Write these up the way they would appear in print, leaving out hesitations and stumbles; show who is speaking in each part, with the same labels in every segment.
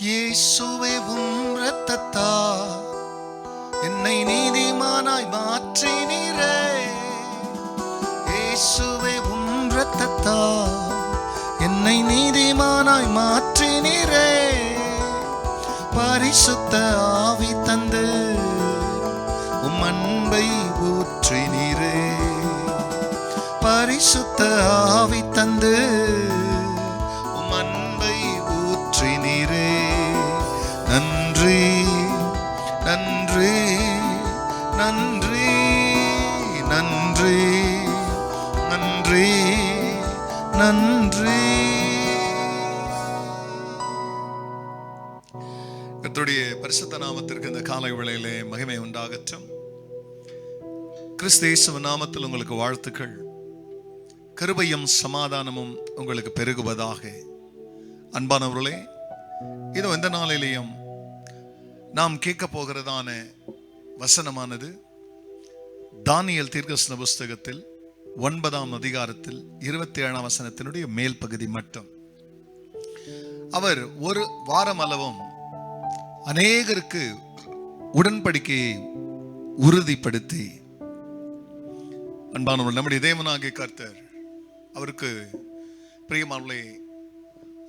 Speaker 1: இயேசுவே உம் இரத்தத்தால் என்னை நீதிமானாய் மாற்றினீரே. இயேசுவே உம் இரத்தத்தால் என்னை நீதிமானாய் மாற்றினீரே. பரிசுத்த ஆவி தந்து உம் அன்பை ஊற்றினீரே. பரிசுத்த ஆவி தந்து உம் அன்பை ஊற்றினீரே. நன்றி நன்றி நன்றி நன்றி நன்றி நன்றி. கர்த்தருடைய பரிசுத்த நாமத்திற்கு இந்த காலை வேளையிலே மகிமை உண்டாகட்டும். கிறிஸ்து இயேசுவின் நாமத்தில் உங்களுக்கு வாழ்த்துக்கள். கிருபையும் சமாதானமும் உங்களுக்கு பெருகுவதாக. அன்பானவர்களே, இதோ இந்த நாளிலேயும் நாம் கேட்க போகிறதான வசனமானது தானியேல் தீர்க்கதரிசன புஸ்தகத்தில் 9ஆம் அதிகாரத்தில் 27ஆம் வசனத்தினுடைய மேல் பகுதி மட்டும். அவர் ஒரு வாரம் அளவும் அநேகருக்கு உடன்படிக்கையை உறுதிப்படுத்தி, அன்பானவர்கள், நம்முடைய தேவனாகிய கர்த்தர், அவருக்கு பிரியமானவர்களே,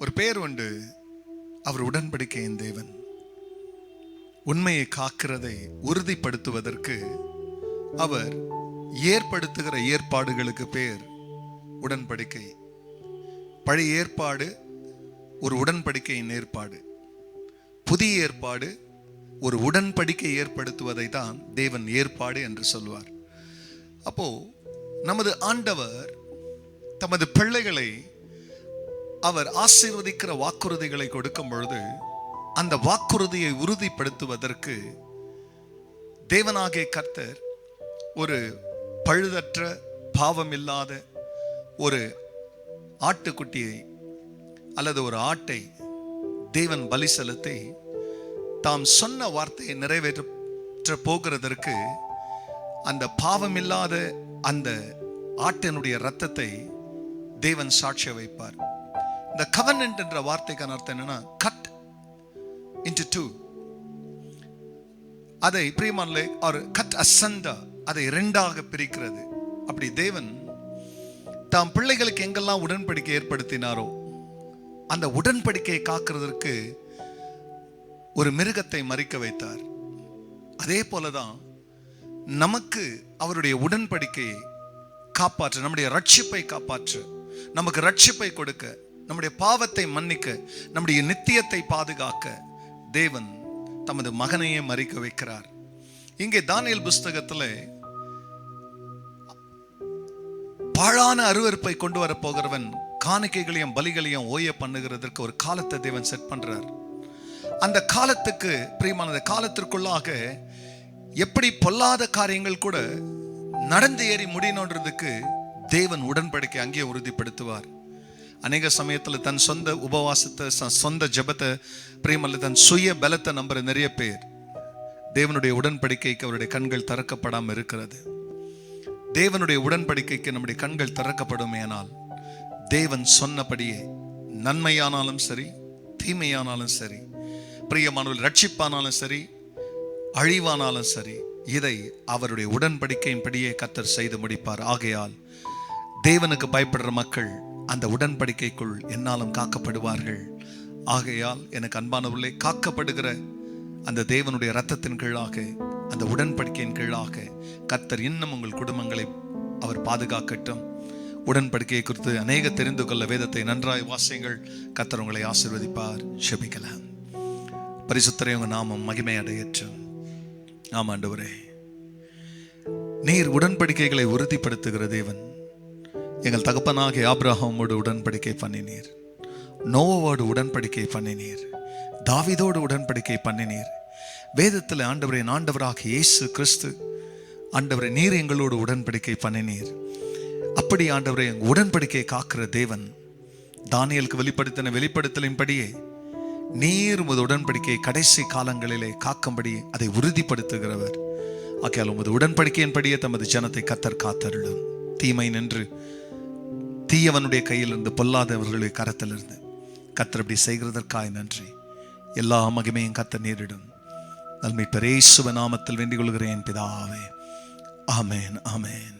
Speaker 1: ஒரு பெயர் உண்டு. அவர் உடன்படிக்கையின் தேவன். உண்மையை காக்கிறதை உறுதிப்படுத்துவதற்கு அவர் ஏற்படுத்துகிற ஏற்பாடுகளுக்கு பேர் உடன்படிக்கை. பழைய ஏற்பாடு ஒரு உடன்படிக்கையின் ஏற்பாடு. புதிய ஏற்பாடு ஒரு உடன்படிக்கை ஏற்படுத்துவதை தான் தேவன் ஏற்பாடு என்று சொல்வார். அப்போ நமது ஆண்டவர் தமது பிள்ளைகளை அவர் ஆசீர்வதிக்கிற வாக்குறுதிகளை கொடுக்கும் பொழுது அந்த வாக்குறுதியை உறுதிப்படுத்துவதற்கு தேவனாகிய கர்த்தர் ஒரு பழுதற்ற பாவமில்லாத ஒரு ஆட்டுக்குட்டியை அல்லது ஒரு ஆட்டை தேவன் பலி செலுத்தி தாம் சொன்ன வார்த்தையை நிறைவேற்ற போகிறதற்கு அந்த பாவமில்லாத அந்த ஆட்டினுடைய இரத்தத்தை தேவன் சாட்சிய வைப்பார். இந்த கவர்னன்ட் என்ற வார்த்தைக்கான அர்த்தம் என்னன்னா, கட் into two. அதை பிரியமானவர்களே, ஒரு கட் அசண்டா, அதை இரண்டாக பிரிக்கிறது. அப்படி தேவன் தாம் பிள்ளைகளுக்கு எங்கெல்லாம் உடன்படிக்கை ஏற்படுத்தினாரோ அந்த உடன்படிக்கையை காக்கிறதற்கு ஒரு மிருகத்தை மரிக்க வைத்தார். அதே போலதான் நமக்கு அவருடைய உடன்படிக்கையை காப்பாற்ற, நம்முடைய ரட்சிப்பை காப்பாற்ற, நமக்கு ரட்சிப்பை கொடுக்க, நம்முடைய பாவத்தை மன்னிக்க, நம்முடைய நித்தியத்தை பாதுகாக்க தேவன் தமது மகனையே மரிக்க வைக்கிறார். இங்கே தானியேல் புஸ்தகத்தில் பாழான அருவருப்பை கொண்டு வர போகிறவன் காணிக்கைகளையும் பலிகளையும் ஓய பண்ணுகிறதற்கு ஒரு காலத்தை தேவன் செட் பண்றார். அந்த காலத்துக்கு பிரியமான காலத்திற்குள்ளாக எப்படி பொல்லாத காரியங்கள் கூட நடந்து ஏறி முடியணுன்றதுக்கு தேவன் உடன்படிக்கை அங்கே உறுதிப்படுத்துவார். அநேக சமயத்தில் தன் சொந்த உபவாசத்தை, சொந்த ஜெபத்தை, பிரியமல்ல தன் சுய பலத்தை நம்புற நிறைய பேர் தேவனுடைய உடன்படிக்கைக்கு அவருடைய கண்கள் திறக்கப்படாமல் இருக்கிறது. தேவனுடைய உடன்படிக்கைக்கு நம்முடைய கண்கள் திறக்கப்படுமேனால் தேவன் சொன்னபடியே நன்மையானாலும் சரி, தீமையானாலும் சரி, பிரியமானவர்கள் ரட்சிப்பானாலும் சரி, அழிவானாலும் சரி, இதை அவருடைய உடன்படிக்கையின் படியே கர்த்தர் செய்து முடிப்பார். ஆகையால் தேவனுக்கு பயப்படுற மக்கள் அந்த உடன்படிக்கைக்குள் என்னாலும் காக்கப்படுவார்கள். ஆகையால் எனக்கு அன்பானவர்களே, காக்கப்படுகிற அந்த தேவனுடைய இரத்தத்தின் கீழாக, அந்த உடன்படிக்கையின் கீழாக கர்த்தர் இன்னும் உங்கள் குடும்பங்களை அவர் பாதுகாக்கட்டும். உடன்படிக்கையை குறித்து அநேக தெரிந்து கொள்ள வேதத்தை நன்றாய் வாசியுங்கள். கர்த்தர் உங்களை ஆசீர்வதிப்பார். ஜெபிக்கலாம். பரிசுத்தரே, உங்க நாமம் மகிமை அடையட்டும். ஆமாண்டவரே, நீர் உடன்படிக்கைகளை உறுதிப்படுத்துகிற தேவன். எங்கள் தகப்பனாகிய ஆபிரகாமோடு உடன்படிக்கை பண்ணினீர், நோவோடு உடன்படிக்கை பண்ணினீர், தாவீதோடு உடன்படிக்கை பண்ணினீர். வேதத்தில் ஆண்டவரே, ஆண்டவராக இயேசு கிறிஸ்து ஆண்டவரே, நீர் எங்களோடு உடன்படிக்கை பண்ணினீர். அப்படி ஆண்டவரே, எங்கள் உடன்படிக்கையை காக்கிற தேவன் தானியேலுக்கு வெளிப்படுத்தின வெளிப்படுத்தலின்படியே நீர் உமது உடன்படிக்கையை கடைசி காலங்களிலே காக்கும்படி அதை உறுதிப்படுத்துகிறவர். ஆகையால் உமது உடன்படிக்கையின்படியே தமது ஜனத்தை கர்த்தர் காத்தருளும். தீமை நின்று தீயவனுடைய கையிலிருந்து, பொல்லாதவர்களுடைய கரத்திலிருந்து கர்த்தர் அப்படி செய்கிறதற்காய் நன்றி. எல்லா மகிமையும் கர்த்தர் நேரிடும். மீட்பர் இயேசுவின் நாமத்தில் வேண்டிக் கொள்கிறேன் பிதாவே. ஆமென், ஆமென்.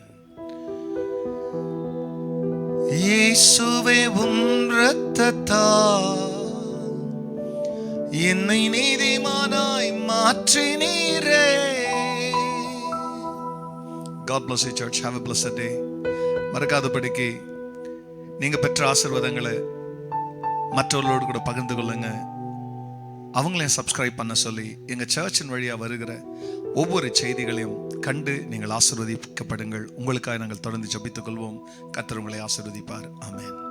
Speaker 1: இயேசுவே உம் இரத்தத்தால் என்னை நீதிமானாய் மாற்றினீரே. God bless you church. Have a blessed day. மறக்காதபடிக்கு நீங்க பெற்ற ஆசீர்வாதங்களை மற்றவர்களோடு கூட பகிர்ந்து கொள்ளுங்க. அவங்களையும் சப்ஸ்கிரைப் பண்ண சொல்லி எங்க சர்ச்சின் வழியா வருகிற ஒவ்வொரு செய்திகளையும் கண்டு நீங்கள் ஆசீர்வதிக்கப்படுங்கள். உங்களுக்காக நாங்கள் தொடர்ந்து ஜெபித்துக் கொள்வோம். கர்த்தர் உங்களை ஆசீர்வதிப்பார். ஆமென்.